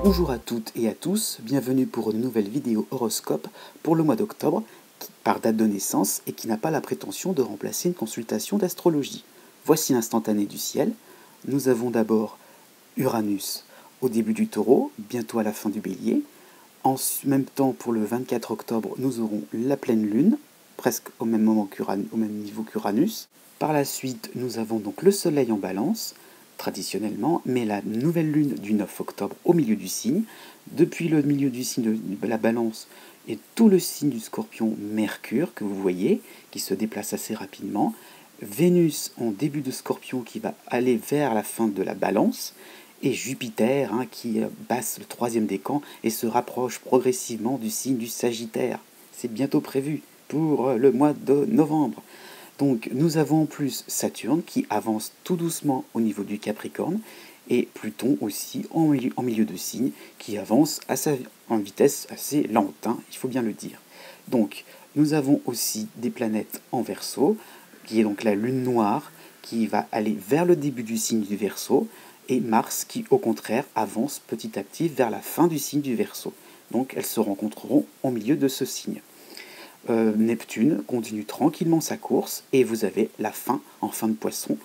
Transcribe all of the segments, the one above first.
Bonjour à toutes et à tous, bienvenue pour une nouvelle vidéo horoscope pour le mois d'octobre, par date de naissance et qui n'a pas la prétention de remplacer une consultation d'astrologie. Voici l'instantané du ciel. Nous avons d'abord Uranus au début du Taureau, bientôt à la fin du Bélier. En même temps, pour le 24 octobre, nous aurons la pleine lune, presque au même moment au même niveau qu'Uranus. Par la suite, nous avons donc le Soleil en Balance, traditionnellement, mais la nouvelle lune du 9 octobre au milieu du signe. Depuis le milieu du signe de la Balance et tout le signe du Scorpion, Mercure, que vous voyez, qui se déplace assez rapidement. Vénus en début de Scorpion qui va aller vers la fin de la Balance. Et Jupiter qui passe le troisième décan et se rapproche progressivement du signe du Sagittaire. C'est bientôt prévu pour le mois de novembre. Donc nous avons en plus Saturne qui avance tout doucement au niveau du Capricorne et Pluton aussi en milieu de signe qui avance en vitesse assez lente, il faut bien le dire. Donc nous avons aussi des planètes en Verseau, qui est donc la lune noire qui va aller vers le début du signe du Verseau, et Mars qui au contraire avance petit à petit vers la fin du signe du Verseau. Donc elles se rencontreront au milieu de ce signe. Neptune continue tranquillement sa course et vous avez la fin en fin de Poisson,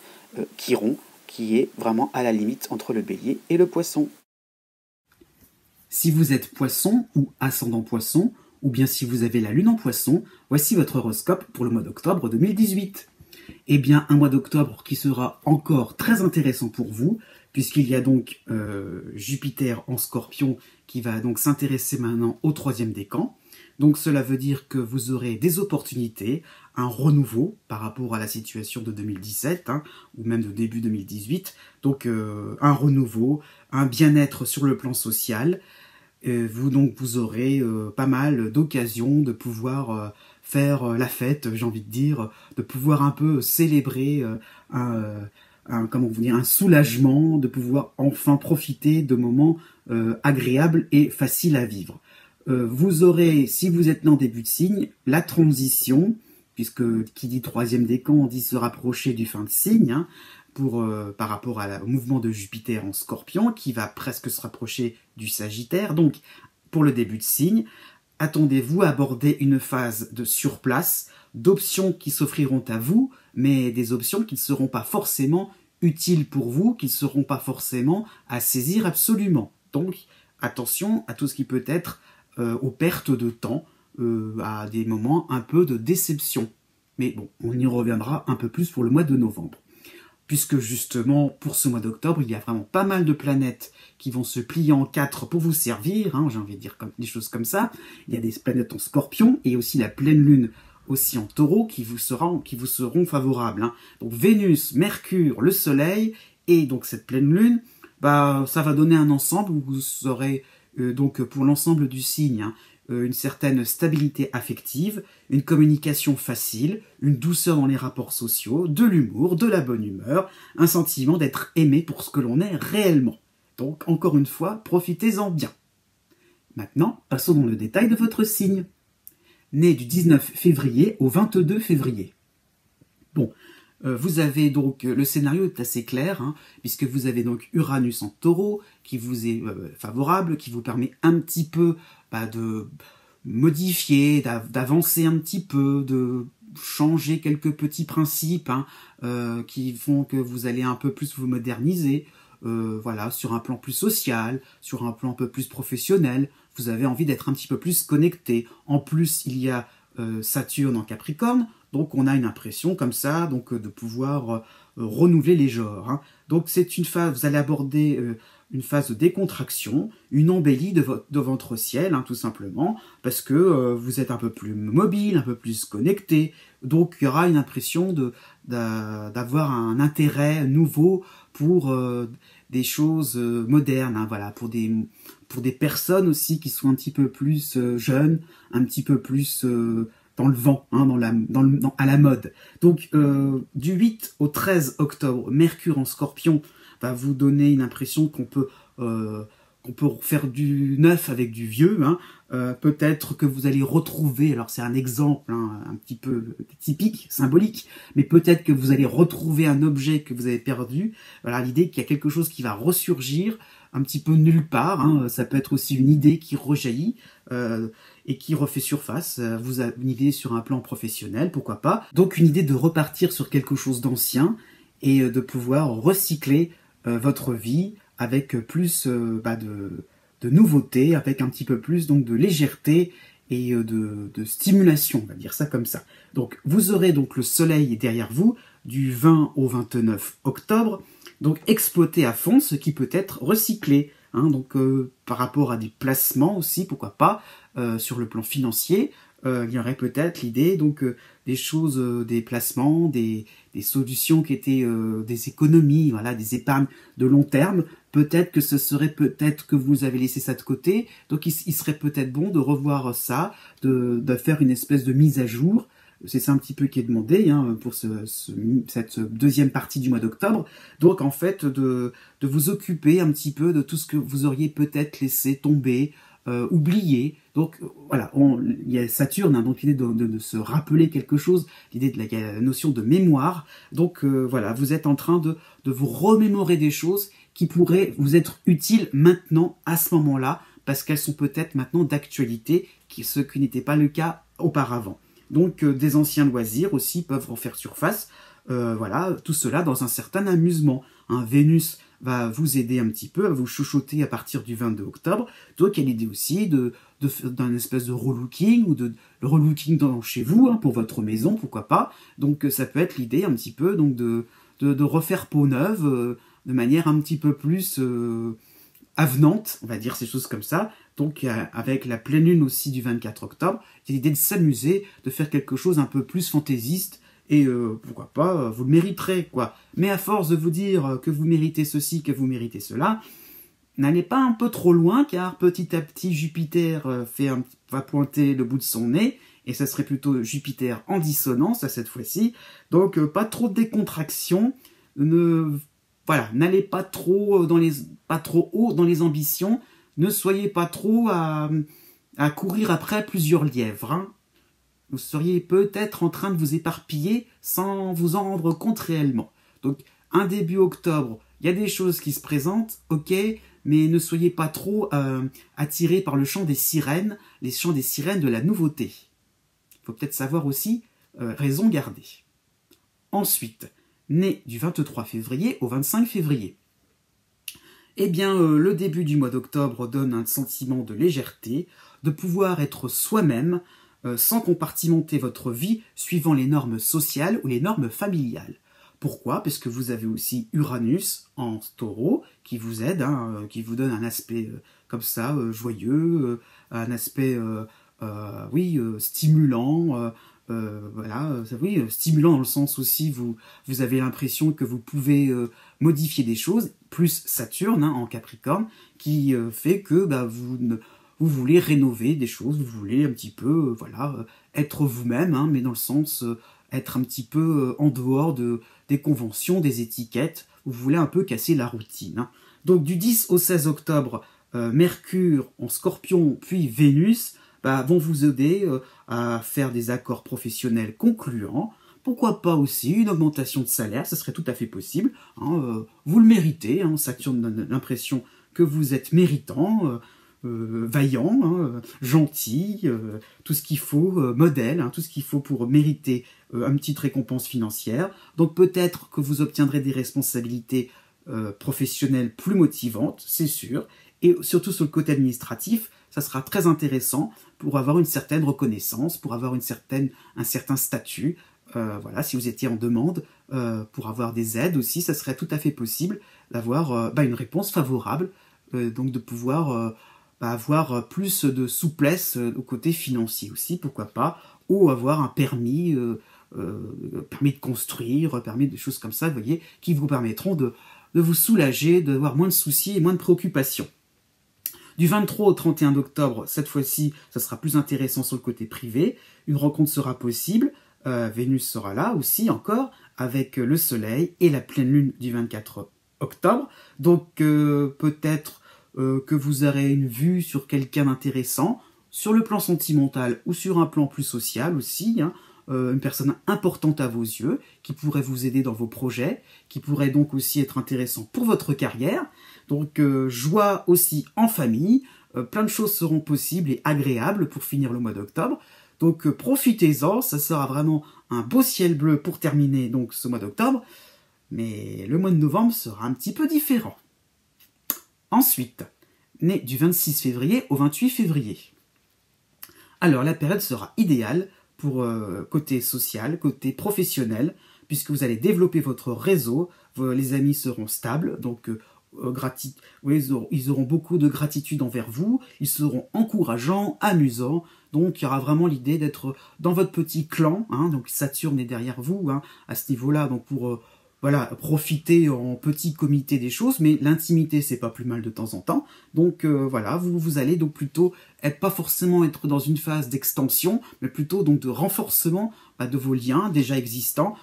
Chiron, qui est vraiment à la limite entre le Bélier et le Poisson. Si vous êtes Poisson ou ascendant Poisson, ou bien si vous avez la lune en Poisson, voici votre horoscope pour le mois d'octobre 2018. Eh bien, un mois d'octobre qui sera encore très intéressant pour vous, puisqu'il y a donc Jupiter en Scorpion qui va donc s'intéresser maintenant au troisième décan. Donc cela veut dire que vous aurez des opportunités, un renouveau par rapport à la situation de 2017, ou même de début 2018. Donc un renouveau, un bien-être sur le plan social. Vous aurez pas mal d'occasions de pouvoir faire la fête, j'ai envie de dire, de pouvoir un peu célébrer un soulagement, de pouvoir enfin profiter de moments agréables et faciles à vivre. Vous aurez, si vous êtes en début de signe, la transition, puisque qui dit troisième décan dit se rapprocher du fin de signe, par rapport au mouvement de Jupiter en Scorpion, qui va presque se rapprocher du Sagittaire. Donc, pour le début de signe, attendez-vous à aborder une phase de surplace, d'options qui s'offriront à vous, mais des options qui ne seront pas forcément utiles pour vous, qui ne seront pas forcément à saisir absolument. Donc, attention à tout ce qui peut être aux pertes de temps, à des moments un peu de déception. Mais bon, on y reviendra un peu plus pour le mois de novembre. Puisque justement, pour ce mois d'octobre, il y a vraiment pas mal de planètes qui vont se plier en quatre pour vous servir, j'ai envie de dire des choses comme ça. Il y a des planètes en Scorpion et aussi la pleine lune aussi en Taureau qui vous seront favorables. Donc Vénus, Mercure, le Soleil et donc cette pleine lune, ça va donner un ensemble où vous aurez donc pour l'ensemble du signe, une certaine stabilité affective, une communication facile, une douceur dans les rapports sociaux, de l'humour, de la bonne humeur, un sentiment d'être aimé pour ce que l'on est réellement. Donc, encore une fois, profitez-en bien. Maintenant, passons dans le détail de votre signe. Né du 19 février au 22 février. Bon, vous avez donc, le scénario est assez clair, puisque vous avez donc Uranus en Taureau, qui vous est favorable, qui vous permet un petit peu de modifier, d'avancer un petit peu, de changer quelques petits principes qui font que vous allez un peu plus vous moderniser, voilà, sur un plan plus social, sur un plan un peu plus professionnel. Vous avez envie d'être un petit peu plus connecté. En plus, il y a Saturne en Capricorne, donc on a une impression comme ça, donc de pouvoir renouveler les genres. Donc c'est une phase, vous allez aborder une phase de décontraction, une embellie de votre ciel, tout simplement, parce que vous êtes un peu plus mobile, un peu plus connecté, donc il y aura une impression d'avoir un intérêt nouveau pour des choses modernes, voilà, pour des personnes aussi qui sont un petit peu plus jeunes, un petit peu plus dans le vent, à la mode. Donc, du 8 au 13 octobre, Mercure en Scorpion va vous donner une impression qu'on peut faire du neuf avec du vieux. Peut-être que vous allez retrouver, alors c'est un exemple un petit peu typique, symbolique, mais peut-être que vous allez retrouver un objet que vous avez perdu. Voilà, l'idée qu'il y a quelque chose qui va ressurgir, un petit peu nulle part, hein. Ça peut être aussi une idée qui rejaillit et qui refait surface. Vous avez une idée sur un plan professionnel, pourquoi pas. Donc une idée de repartir sur quelque chose d'ancien et de pouvoir recycler votre vie avec plus de nouveautés, avec un petit peu plus donc de légèreté et de stimulation, on va dire ça comme ça. Donc vous aurez donc le soleil derrière vous du 20 au 29 octobre, donc exploitez à fond ce qui peut être recyclé, hein, donc par rapport à des placements aussi, pourquoi pas, sur le plan financier, il y aurait peut-être l'idée donc des choses, des placements, des solutions qui étaient des économies, voilà, des épargnes de long terme. Peut-être que ce serait peut-être que vous avez laissé ça de côté, donc il serait peut-être bon de revoir ça, de faire une espèce de mise à jour. C'est ça un petit peu qui est demandé hein, pour cette deuxième partie du mois d'octobre. Donc en fait de vous occuper un petit peu de tout ce que vous auriez peut-être laissé tomber, oublié. Donc voilà, il y a Saturne, hein, donc l'idée de se rappeler quelque chose, l'idée de la notion de mémoire. Donc voilà, vous êtes en train de vous remémorer des choses qui pourraient vous être utiles maintenant, à ce moment-là, parce qu'elles sont peut-être maintenant d'actualité, ce qui n'était pas le cas auparavant. Donc des anciens loisirs aussi peuvent refaire surface. Voilà, tout cela dans un certain amusement. Hein. Vénus va vous aider un petit peu, va vous chouchouter à partir du 22 octobre. Donc il y a l'idée aussi d'un espèce de relooking, ou de relooking chez vous, hein, pour votre maison, pourquoi pas. Donc ça peut être l'idée un petit peu donc de refaire peau neuve de manière un petit peu plus avenante, on va dire ces choses comme ça. Donc avec la pleine lune aussi du 24 octobre, il y a l'idée de s'amuser, de faire quelque chose un peu plus fantaisiste, et pourquoi pas, vous le mériterez, quoi. Mais à force de vous dire que vous méritez ceci, que vous méritez cela, n'allez pas un peu trop loin, car petit à petit Jupiter va pointer le bout de son nez, et ça serait plutôt Jupiter en dissonance à cette fois-ci. Donc pas trop de décontraction, voilà, n'allez pas trop haut dans les ambitions, ne soyez pas trop à courir après plusieurs lièvres. Hein. Vous seriez peut-être en train de vous éparpiller sans vous en rendre compte réellement. Donc, un début octobre, il y a des choses qui se présentent, ok, mais ne soyez pas trop attirés par le chant des sirènes, les chants des sirènes de la nouveauté. Il faut peut-être savoir aussi raison garder. Ensuite, né du 23 février au 25 février. Eh bien, le début du mois d'octobre donne un sentiment de légèreté, de pouvoir être soi-même, sans compartimenter votre vie suivant les normes sociales ou les normes familiales. Pourquoi? Parce que vous avez aussi Uranus en taureau qui vous aide, hein, qui vous donne un aspect comme ça, joyeux, un aspect stimulant, voilà, oui, stimulant dans le sens aussi, vous avez l'impression que vous pouvez modifier des choses, plus Saturne hein, en Capricorne, qui fait que vous voulez rénover des choses, vous voulez un petit peu, voilà, être vous-même, hein, mais dans le sens être un petit peu en dehors des conventions, des étiquettes, vous voulez un peu casser la routine. Hein. Donc du 10 au 16 octobre, Mercure en Scorpion, puis Vénus, vont vous aider à faire des accords professionnels concluants. Pourquoi pas aussi une augmentation de salaire, ça serait tout à fait possible. Hein, vous le méritez, hein, Saturne donne l'impression que vous êtes méritant, vaillant, hein, gentil, tout ce qu'il faut, modèle, hein, tout ce qu'il faut pour mériter une petite récompense financière. Donc peut-être que vous obtiendrez des responsabilités professionnelles plus motivantes, c'est sûr. Et surtout sur le côté administratif, ça sera très intéressant pour avoir une certaine reconnaissance, pour avoir un certain statut. Voilà, si vous étiez en demande, pour avoir des aides aussi, ça serait tout à fait possible d'avoir une réponse favorable, donc de pouvoir avoir plus de souplesse au côté financier aussi, pourquoi pas, ou avoir un permis de construire, permis de choses comme ça, vous voyez, qui vous permettront de vous soulager, d'avoir moins de soucis et moins de préoccupations. Du 23 au 31 octobre, cette fois-ci, ça sera plus intéressant sur le côté privé. Une rencontre sera possible. Vénus sera là aussi encore, avec le Soleil et la pleine lune du 24 octobre. Donc peut-être que vous aurez une vue sur quelqu'un d'intéressant, sur le plan sentimental ou sur un plan plus social aussi, hein, une personne importante à vos yeux, qui pourrait vous aider dans vos projets, qui pourrait donc aussi être intéressant pour votre carrière. Donc joie aussi en famille, plein de choses seront possibles et agréables pour finir le mois d'octobre. Donc profitez-en, ça sera vraiment un beau ciel bleu pour terminer donc ce mois d'octobre, mais le mois de novembre sera un petit peu différent. Ensuite, né du 26 février au 28 février. Alors la période sera idéale pour côté social, côté professionnel, puisque vous allez développer votre réseau, les amis seront stables, donc ils auront beaucoup de gratitude envers vous, ils seront encourageants, amusants, donc il y aura vraiment l'idée d'être dans votre petit clan, hein, donc Saturne est derrière vous hein, à ce niveau-là, donc pour voilà, profiter en petit comité des choses, mais l'intimité c'est pas plus mal de temps en temps, donc voilà, vous allez donc plutôt pas forcément être dans une phase d'extension, mais plutôt donc de renforcement de vos liens déjà existants,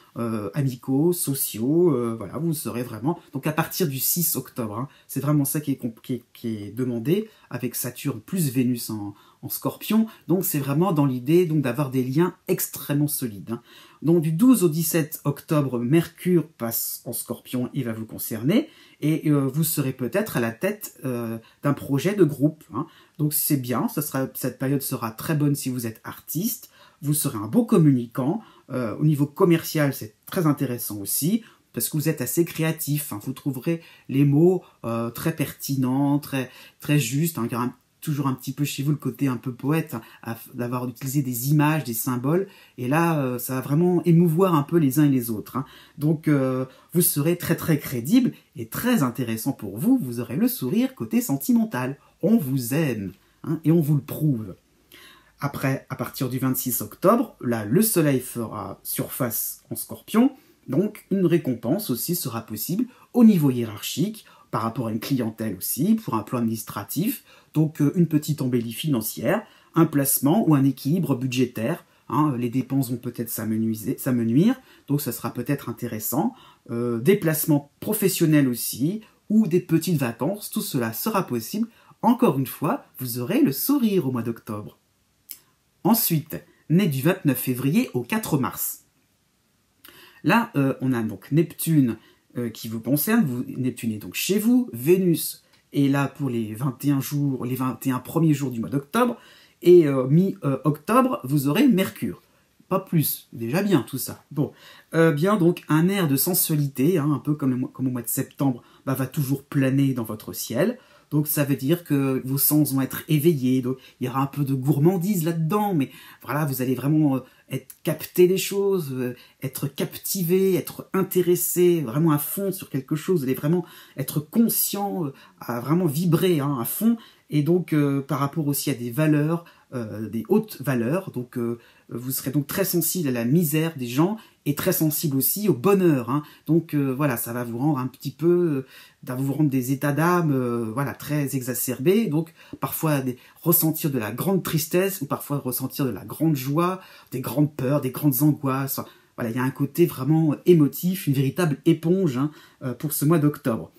amicaux, sociaux, voilà, vous serez vraiment, donc à partir du 6 octobre, hein, c'est vraiment ça qui est demandé, avec Saturne plus Vénus en Scorpion, donc c'est vraiment dans l'idée donc d'avoir des liens extrêmement solides. Hein. Donc du 12 au 17 octobre, Mercure passe en Scorpion, il va vous concerner, et vous serez peut-être à la tête d'un projet de groupe. Hein. Donc c'est bien, cette période sera très bonne si vous êtes artiste, vous serez un beau communicant, au niveau commercial c'est très intéressant aussi, parce que vous êtes assez créatif, hein. Vous trouverez les mots très pertinents, très justes, hein. Il y aura toujours un petit peu chez vous le côté un peu poète, hein, d'avoir utilisé des images, des symboles, et là ça va vraiment émouvoir un peu les uns et les autres. Hein. Donc vous serez très crédible et très intéressant pour vous, vous aurez le sourire côté sentimental, on vous aime hein, et on vous le prouve. Après, à partir du 26 octobre, là le soleil fera surface en Scorpion, donc une récompense aussi sera possible au niveau hiérarchique, par rapport à une clientèle aussi, pour un plan administratif, donc une petite embellie financière, un placement ou un équilibre budgétaire, hein, les dépenses vont peut-être s'amenuire, donc ça sera peut-être intéressant, des placements professionnels aussi, ou des petites vacances, tout cela sera possible, encore une fois, vous aurez le sourire au mois d'octobre. Ensuite, né du 29 février au 4 mars. Là, on a donc Neptune qui vous concerne, Neptune est donc chez vous, Vénus est là pour les 21 jours, les 21 premiers jours du mois d'octobre, et mi-octobre, vous aurez Mercure. Pas plus, déjà bien tout ça. Bon, bien donc un air de sensualité, hein, un peu comme au mois de septembre, va toujours planer dans votre ciel. Donc ça veut dire que vos sens vont être éveillés, donc il y aura un peu de gourmandise là-dedans, mais voilà, vous allez vraiment capter les choses, être captivé, être intéressé vraiment à fond sur quelque chose, vous allez vraiment être conscient, à vraiment vibrer hein, à fond, et donc par rapport aussi à des valeurs, des hautes valeurs, donc vous serez donc très sensible à la misère des gens, et très sensible aussi au bonheur, hein. Donc voilà, ça va vous rendre un petit peu, vous rendre des états d'âme, voilà, très exacerbés, donc parfois ressentir de la grande tristesse, ou parfois ressentir de la grande joie, des grandes peurs, des grandes angoisses, voilà, il y a un côté vraiment émotif, une véritable éponge hein, pour ce mois d'octobre.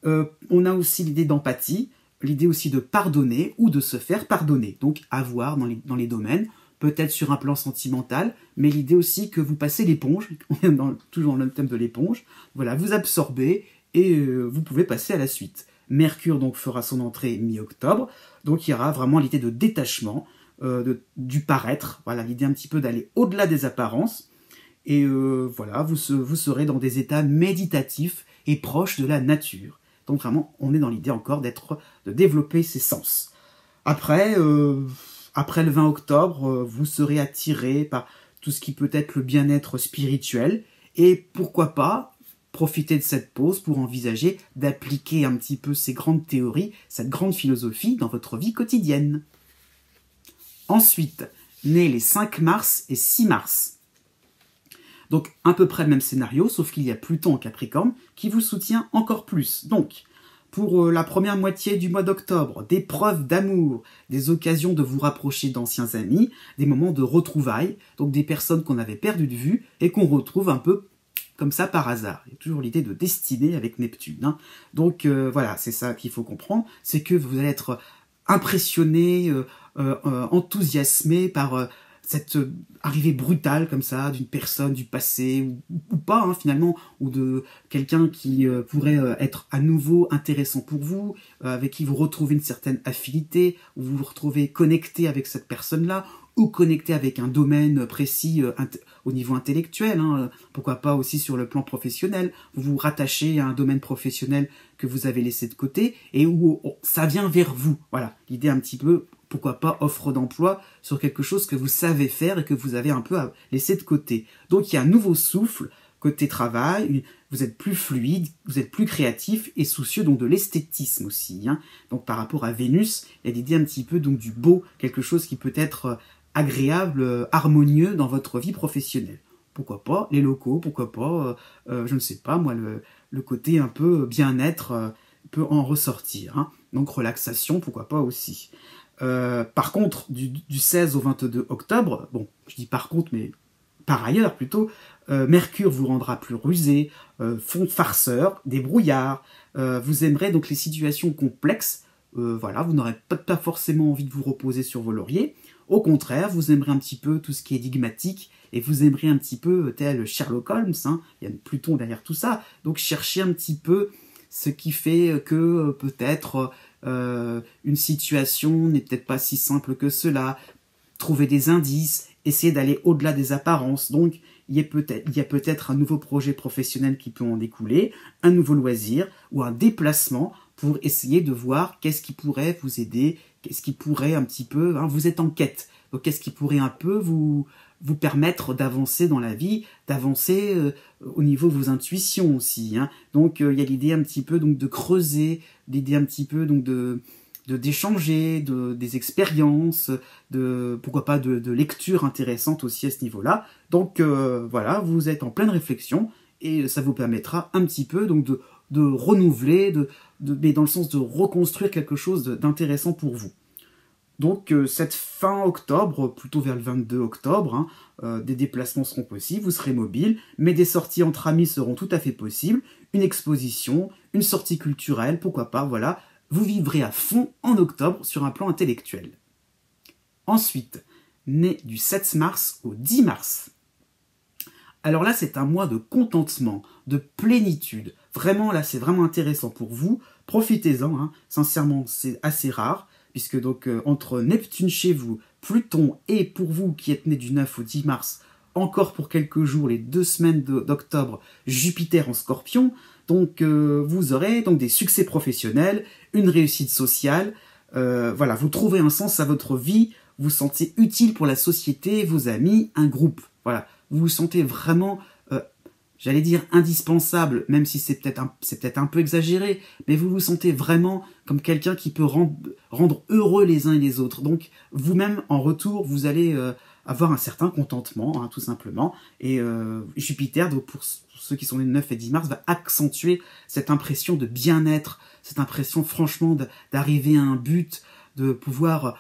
On a aussi l'idée d'empathie, l'idée aussi de pardonner, ou de se faire pardonner, donc avoir dans les domaines, peut-être sur un plan sentimental, mais l'idée aussi que vous passez l'éponge, on est toujours dans le thème de l'éponge, voilà, vous absorbez et vous pouvez passer à la suite. Mercure donc fera son entrée mi-octobre, donc il y aura vraiment l'idée de détachement, du paraître, voilà, l'idée un petit peu d'aller au-delà des apparences, et voilà, vous serez dans des états méditatifs et proches de la nature. Donc vraiment, on est dans l'idée encore de développer ses sens. Après le 20 octobre, vous serez attiré par tout ce qui peut être le bien-être spirituel, et pourquoi pas profiter de cette pause pour envisager d'appliquer un petit peu ces grandes théories, cette grande philosophie dans votre vie quotidienne. Ensuite, nés les 5 mars et 6 mars. Donc à peu près le même scénario, sauf qu'il y a Pluton en Capricorne qui vous soutient encore plus. Donc, pour la première moitié du mois d'octobre, des preuves d'amour, des occasions de vous rapprocher d'anciens amis, des moments de retrouvailles, donc des personnes qu'on avait perdues de vue et qu'on retrouve un peu comme ça par hasard. Il y a toujours l'idée de destinée avec Neptune. Hein. Donc voilà, c'est ça qu'il faut comprendre, c'est que vous allez être impressionné, enthousiasmé par cette arrivée brutale comme ça d'une personne du passé ou pas hein, finalement, ou de quelqu'un qui pourrait être à nouveau intéressant pour vous, avec qui vous retrouvez une certaine affinité, ou vous vous retrouvez connecté avec cette personne-là, ou connecté avec un domaine précis au niveau intellectuel, hein, pourquoi pas aussi sur le plan professionnel, vous vous rattachez à un domaine professionnel que vous avez laissé de côté, et où ça vient vers vous. Voilà, l'idée un petit peu, pourquoi pas offre d'emploi sur quelque chose que vous savez faire et que vous avez un peu laissé de côté. Donc il y a un nouveau souffle côté travail, vous êtes plus fluide, vous êtes plus créatif et soucieux donc de l'esthétisme aussi. Hein. Donc par rapport à Vénus, il y a l'idée un petit peu donc du beau, quelque chose qui peut être agréable, harmonieux dans votre vie professionnelle. Pourquoi pas les locaux, pourquoi pas, je ne sais pas moi, le côté un peu bien-être peut en ressortir. Hein. Donc relaxation, pourquoi pas aussi. Par contre, du 16 au 22 octobre, bon, je dis par contre, mais par ailleurs plutôt, Mercure vous rendra plus rusé, farceur, débrouillard, vous aimerez donc les situations complexes, voilà, vous n'aurez pas forcément envie de vous reposer sur vos lauriers, au contraire, vous aimerez un petit peu tout ce qui est énigmatique, et vous aimerez un petit peu tel Sherlock Holmes, hein, il y a Pluton derrière tout ça, donc cherchez un petit peu ce qui fait que peut-être une situation n'est peut-être pas si simple que cela, trouver des indices, essayer d'aller au-delà des apparences, donc il y a peut-être un nouveau projet professionnel qui peut en découler, un nouveau loisir ou un déplacement pour essayer de voir qu'est-ce qui pourrait vous aider, qu'est-ce qui pourrait un petit peu, hein, vous êtes en quête, donc qu'est-ce qui pourrait un peu vous permettre d'avancer dans la vie, d'avancer au niveau de vos intuitions aussi. Hein. Donc il y a l'idée un petit peu donc de creuser, l'idée un petit peu donc d'échanger, des expériences, pourquoi pas de lectures intéressantes aussi à ce niveau-là. Donc voilà, vous êtes en pleine réflexion et ça vous permettra un petit peu donc de renouveler, mais dans le sens de reconstruire quelque chose d'intéressant pour vous. Donc cette fin octobre, plutôt vers le 22 octobre, hein, des déplacements seront possibles, vous serez mobile, mais des sorties entre amis seront tout à fait possibles, une exposition, une sortie culturelle, pourquoi pas, voilà, vous vivrez à fond en octobre sur un plan intellectuel. Ensuite, né du 7 mars au 10 mars. Alors là, c'est un mois de contentement, de plénitude. Vraiment, là, c'est vraiment intéressant pour vous. Profitez-en, hein. Sincèrement, c'est assez rare. Puisque donc entre Neptune chez vous, Pluton et pour vous qui êtes né du 9 au 10 mars, encore pour quelques jours, les 2 semaines d'octobre, Jupiter en Scorpion, donc vous aurez donc des succès professionnels, une réussite sociale, voilà, vous trouvez un sens à votre vie, vous vous sentez utile pour la société, vos amis, un groupe, voilà, vous vous sentez vraiment j'allais dire indispensable, même si c'est peut-être un peu exagéré, mais vous vous sentez vraiment comme quelqu'un qui peut rendre heureux les uns et les autres. Donc vous-même, en retour, vous allez avoir un certain contentement, hein, tout simplement. Et Jupiter, donc pour ceux qui sont les 9 et 10 mars, va accentuer cette impression de bien-être, cette impression franchement d'arriver à un but, de pouvoir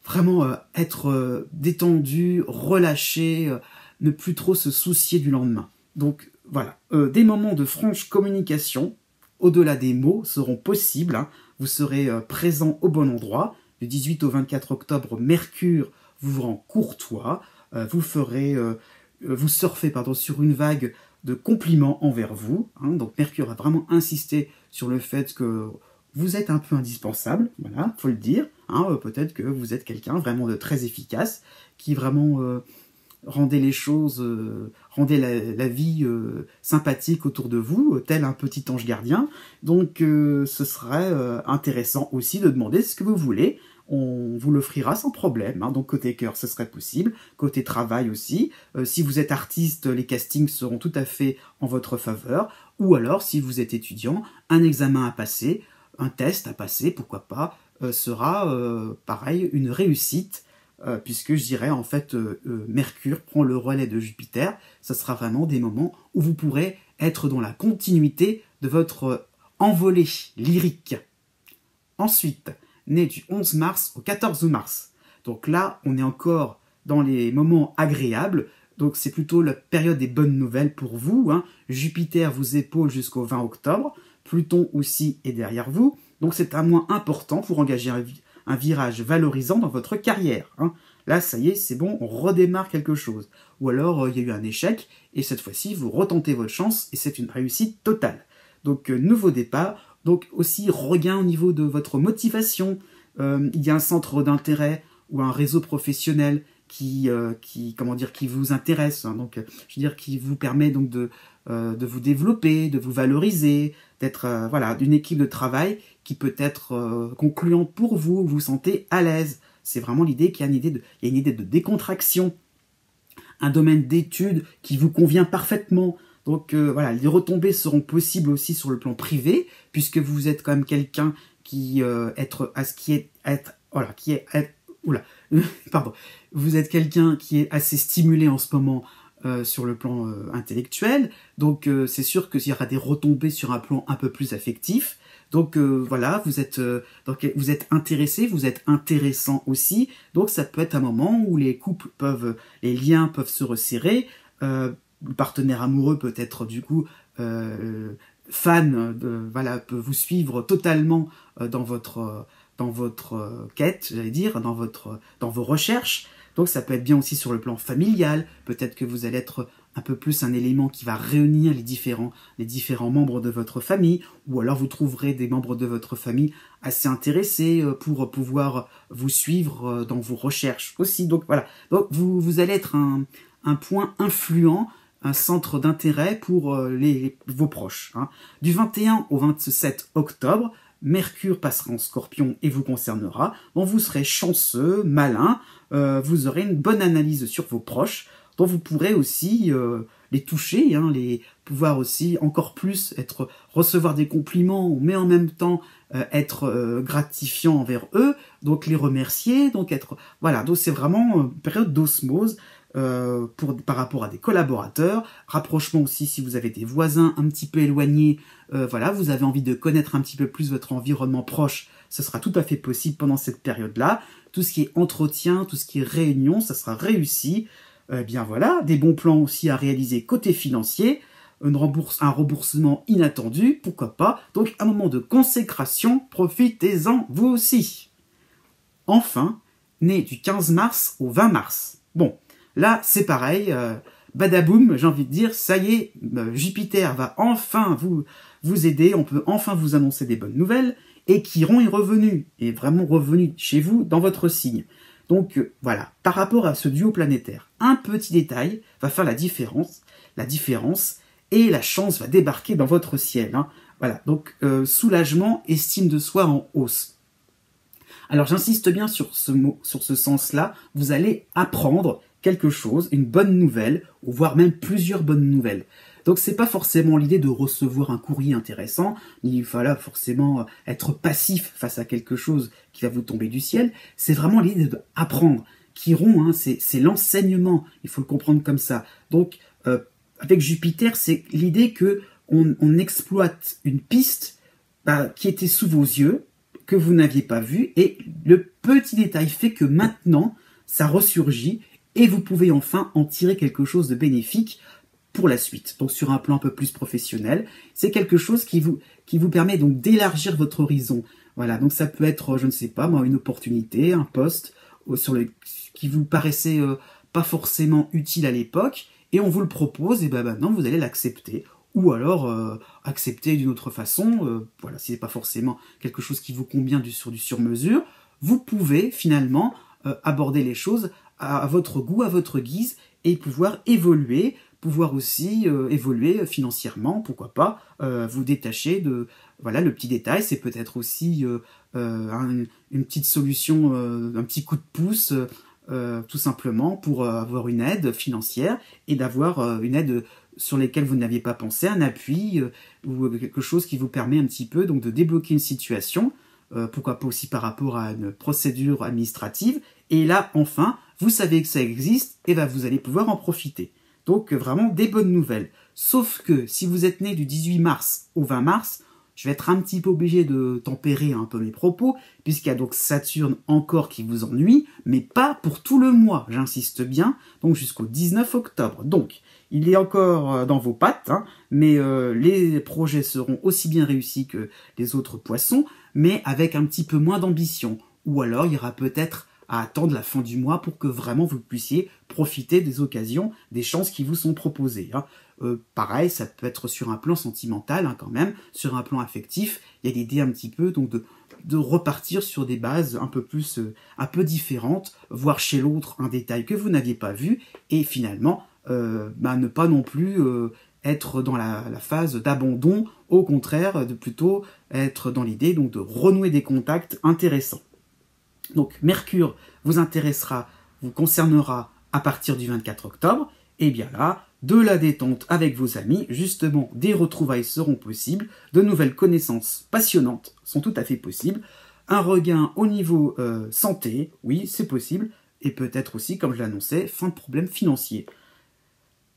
vraiment être détendu, relâché, ne plus trop se soucier du lendemain. Donc voilà, des moments de franche communication, au-delà des mots, seront possibles. Hein. Vous serez présent au bon endroit. Du 18 au 24 octobre, Mercure vous rend courtois. Vous surfez sur une vague de compliments envers vous. Hein. Donc Mercure a vraiment insisté sur le fait que vous êtes un peu indispensable. Voilà, faut le dire. Hein. Peut-être que vous êtes quelqu'un vraiment de très efficace, qui vraiment rendez les choses, rendez la vie sympathique autour de vous, tel un petit ange gardien. Donc ce serait intéressant aussi de demander ce que vous voulez. On vous l'offrira sans problème. Hein. Donc côté cœur, ce serait possible. Côté travail aussi. Si vous êtes artiste, les castings seront tout à fait en votre faveur. Ou alors, si vous êtes étudiant, un examen à passer, un test à passer, pourquoi pas, sera pareil, une réussite. Puisque je dirais en fait Mercure prend le relais de Jupiter, ça sera vraiment des moments où vous pourrez être dans la continuité de votre envolée lyrique. Ensuite, né du 11 mars au 14 mars. Donc là, on est encore dans les moments agréables, donc c'est plutôt la période des bonnes nouvelles pour vous. Hein. Jupiter vous épaule jusqu'au 20 octobre, Pluton aussi est derrière vous, donc c'est un mois important pour engager un virage valorisant dans votre carrière. Hein. là, ça y est, c'est bon, on redémarre quelque chose. Ou alors, il y a eu un échec, et cette fois-ci, vous retentez votre chance, et c'est une réussite totale. Donc, nouveau départ, donc aussi regain au niveau de votre motivation. Il y a un centre d'intérêt ou un réseau professionnel qui vous intéresse, hein, donc, je veux dire, qui vous permet donc de vous développer, de vous valoriser, d'être voilà, d'une équipe de travail qui peut être concluante pour vous, vous sentez à l'aise. C'est vraiment l'idée qu'il y a une idée de décontraction, un domaine d'études qui vous convient parfaitement. Donc voilà, les retombées seront possibles aussi sur le plan privé, puisque vous êtes quand même quelqu'un vous êtes quelqu'un qui est assez stimulé en ce moment sur le plan intellectuel, donc c'est sûr qu'il y aura des retombées sur un plan un peu plus affectif. Donc voilà, vous êtes intéressé, vous êtes intéressant aussi, donc ça peut être un moment où les liens peuvent se resserrer, le partenaire amoureux peut être du coup peut vous suivre totalement dans votre quête, j'allais dire, dans vos recherches. Donc ça peut être bien aussi sur le plan familial, peut-être que vous allez être un peu plus un élément qui va réunir les différents membres de votre famille, ou alors vous trouverez des membres de votre famille assez intéressés pour pouvoir vous suivre dans vos recherches aussi. Donc voilà, donc vous allez être un point influent, un centre d'intérêt pour vos proches. Hein. Du 21 au 27 octobre, Mercure passera en Scorpion et vous concernera. Donc vous serez chanceux, malin, vous aurez une bonne analyse sur vos proches, dont vous pourrez aussi les toucher, hein, pouvoir aussi encore plus recevoir des compliments, mais en même temps être gratifiant envers eux, donc les remercier, donc donc c'est vraiment une période d'osmose. Par rapport à des collaborateurs, rapprochement aussi si vous avez des voisins un petit peu éloignés, voilà, vous avez envie de connaître un petit peu plus votre environnement proche, ce sera tout à fait possible pendant cette période-là. Tout ce qui est entretien, tout ce qui est réunion, ça sera réussi. Bien voilà, des bons plans aussi à réaliser côté financier, un remboursement inattendu, pourquoi pas. Donc un moment de consécration, profitez-en vous aussi. Enfin, né du 15 mars au 20 mars. Bon, là, c'est pareil, badaboum, j'ai envie de dire, ça y est, Jupiter va enfin vous aider, on peut enfin vous annoncer des bonnes nouvelles, et Chiron est vraiment revenu chez vous, dans votre signe. Donc voilà, par rapport à ce duo planétaire, un petit détail va faire la différence, et la chance va débarquer dans votre ciel. Hein. Voilà, donc soulagement, estime de soi en hausse. Alors j'insiste bien sur ce sens-là, vous allez apprendre quelque chose, une bonne nouvelle, ou voire même plusieurs bonnes nouvelles. Donc c'est pas forcément l'idée de recevoir un courrier intéressant, ni voilà forcément être passif face à quelque chose qui va vous tomber du ciel, c'est vraiment l'idée d'apprendre. Chiron, hein, c'est l'enseignement, il faut le comprendre comme ça. Donc avec Jupiter, c'est l'idée que on exploite une piste qui était sous vos yeux, que vous n'aviez pas vue, et le petit détail fait que maintenant, ça ressurgit, et vous pouvez enfin en tirer quelque chose de bénéfique pour la suite. Donc sur un plan un peu plus professionnel, c'est quelque chose qui vous permet donc d'élargir votre horizon. Voilà, donc ça peut être, je ne sais pas moi, une opportunité, un poste qui vous paraissait pas forcément utile à l'époque, et on vous le propose, et ben maintenant vous allez l'accepter. Ou alors accepter d'une autre façon, voilà, si c'est pas forcément quelque chose qui vous convient du sur-mesure, vous pouvez finalement aborder les choses à votre goût, à votre guise, et pouvoir aussi évoluer financièrement, pourquoi pas, vous détacher de... Voilà, le petit détail, c'est peut-être aussi une petite solution, un petit coup de pouce, tout simplement, pour avoir une aide financière, et d'avoir une aide sur lesquelles vous n'aviez pas pensé, un appui, ou quelque chose qui vous permet un petit peu donc, de débloquer une situation, pourquoi pas aussi par rapport à une procédure administrative, et là, enfin, vous savez que ça existe, et vous allez pouvoir en profiter. Donc, vraiment, des bonnes nouvelles. Sauf que, si vous êtes né du 18 mars au 20 mars, je vais être un petit peu obligé de tempérer un peu mes propos, puisqu'il y a donc Saturne encore qui vous ennuie, mais pas pour tout le mois, j'insiste bien, donc jusqu'au 19 octobre. Donc, il est encore dans vos pattes, hein, mais les projets seront aussi bien réussis que les autres poissons, mais avec un petit peu moins d'ambition. Ou alors, il y aura peut-être à attendre la fin du mois pour que vraiment vous puissiez profiter des occasions, des chances qui vous sont proposées. Pareil, ça peut être sur un plan sentimental quand même, sur un plan affectif. Il y a l'idée un petit peu donc de repartir sur des bases un peu différentes, voir chez l'autre un détail que vous n'aviez pas vu, et finalement ne pas non plus être dans la phase d'abandon, au contraire, de plutôt être dans l'idée donc de renouer des contacts intéressants. Donc Mercure vous concernera à partir du 24 octobre, et bien là, de la détente avec vos amis, justement des retrouvailles seront possibles, de nouvelles connaissances passionnantes sont tout à fait possibles, un regain au niveau santé, oui c'est possible, et peut-être aussi, comme je l'annonçais, fin de problèmes financiers.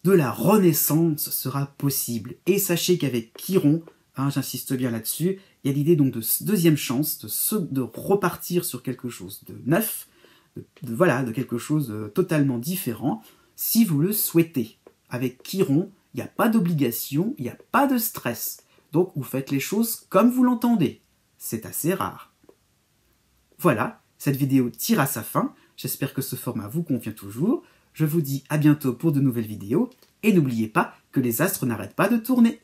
De la renaissance sera possible. Et sachez qu'avec Chiron, j'insiste bien là-dessus, il y a l'idée donc de deuxième chance, de repartir sur quelque chose de neuf, de quelque chose de totalement différent, si vous le souhaitez. Avec Chiron, il n'y a pas d'obligation, il n'y a pas de stress. Donc vous faites les choses comme vous l'entendez. C'est assez rare. Voilà, cette vidéo tire à sa fin. J'espère que ce format vous convient toujours. Je vous dis à bientôt pour de nouvelles vidéos, et n'oubliez pas que les astres n'arrêtent pas de tourner.